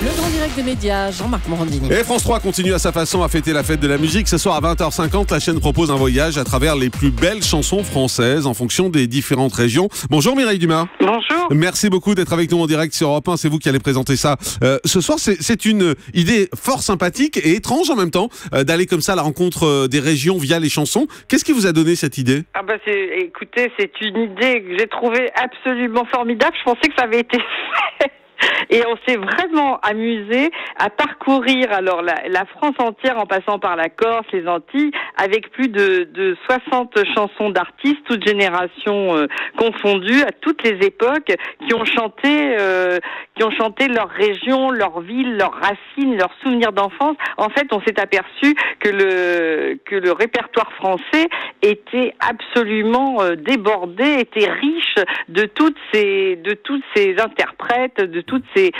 Le grand direct des médias, Jean-Marc Morandini. Et France 3 continue à sa façon à fêter la fête de la musique. Ce soir à 20h50, la chaîne propose un voyage à travers les plus belles chansons françaises en fonction des différentes régions. Bonjour Mireille Dumas. Bonjour. Merci beaucoup d'être avec nous en direct sur Europe 1. C'est vous qui allez présenter ça. Ce soir, c'est une idée fort sympathique et étrange en même temps d'aller comme ça à la rencontre des régions via les chansons. Qu'est-ce qui vous a donné cette idée ? Écoutez, c'est une idée que j'ai trouvée absolument formidable. Je pensais que ça avait été fait. Et on s'est vraiment amusé à parcourir alors la France entière en passant par la Corse, les Antilles, avec plus de 60 chansons d'artistes, toutes générations confondues, à toutes les époques, qui ont chanté leur région, leur ville, leurs racines, leurs souvenirs d'enfance. En fait, on s'est aperçu que le répertoire français était absolument débordé, était riche de toutes ces interprètes, de tous ces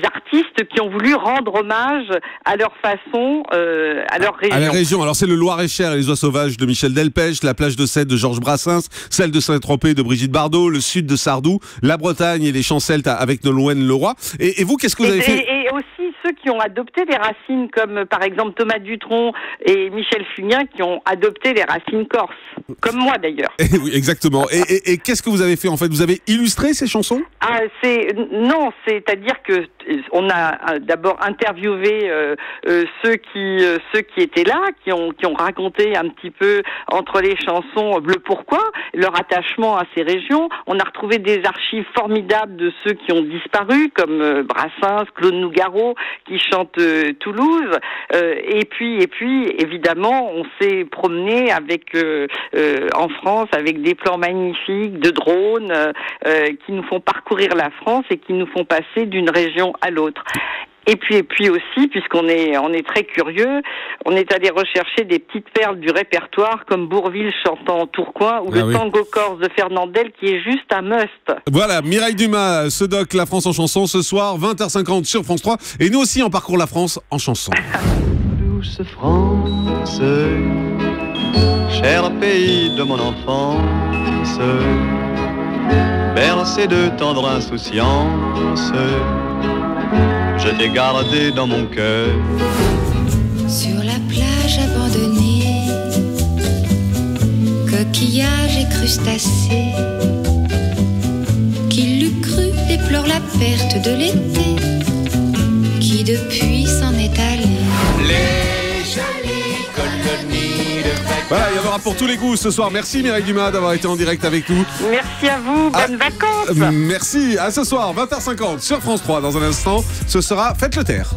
artistes qui ont voulu rendre hommage à leur façon, à leur région. À la région. Alors c'est le Loir-et-Cher et les oies sauvages de Michel Delpech, la plage de Sète de Georges Brassens, celle de Saint-Tropez de Brigitte Bardot, le sud de Sardou, la Bretagne et les chants celtes avec Nolwenn Leroy. Et vous, qu'est-ce que vous avez fait ? Et aussi ceux qui ont adopté des racines, comme par exemple Thomas Dutronc et Michel Fugain, qui ont adopté les racines corses, comme moi d'ailleurs. Oui, exactement. Et qu'est-ce que vous avez fait en fait ? Vous avez illustré ces chansons ? Non, c'est-à-dire que on a d'abord interviewé ceux qui étaient là, qui ont raconté un petit peu entre les chansons le pourquoi, leur attachement à ces régions. On a retrouvé des archives formidables de ceux qui ont disparu, comme Brassens, Claude Nougaro, qui chante Toulouse. Et puis évidemment, on s'est promené en France avec des plans magnifiques de drones qui nous font parcourir la France et qui nous font passer d'une région à l'autre. Et puis aussi, puisqu'on est très curieux, on est allé rechercher des petites perles du répertoire comme Bourvil chantant Tourcoing ou le tango corse de Fernandel qui est juste un must. Voilà, Mireille Dumas, ce doc La France en chanson ce soir, 20h50 sur France 3. Et nous aussi, on parcourt la France en chanson. Douce France, cher pays de mon enfance, bercé de tendre insouciance, je t'ai gardé dans mon cœur. Sur la plage abandonnée, coquillages et crustacés, qui l'eût cru déplore la perte de l'été, qui depuis s'en est allé. Les jolies colonies de vacances. Voilà, il y en aura pour tous les goûts ce soir. Merci Mireille Dumas d'avoir été en direct avec nous. Merci à vous, bonnes vacances. Merci, à ce soir, 20h50 sur France 3. Dans un instant, ce sera Faites le Terre.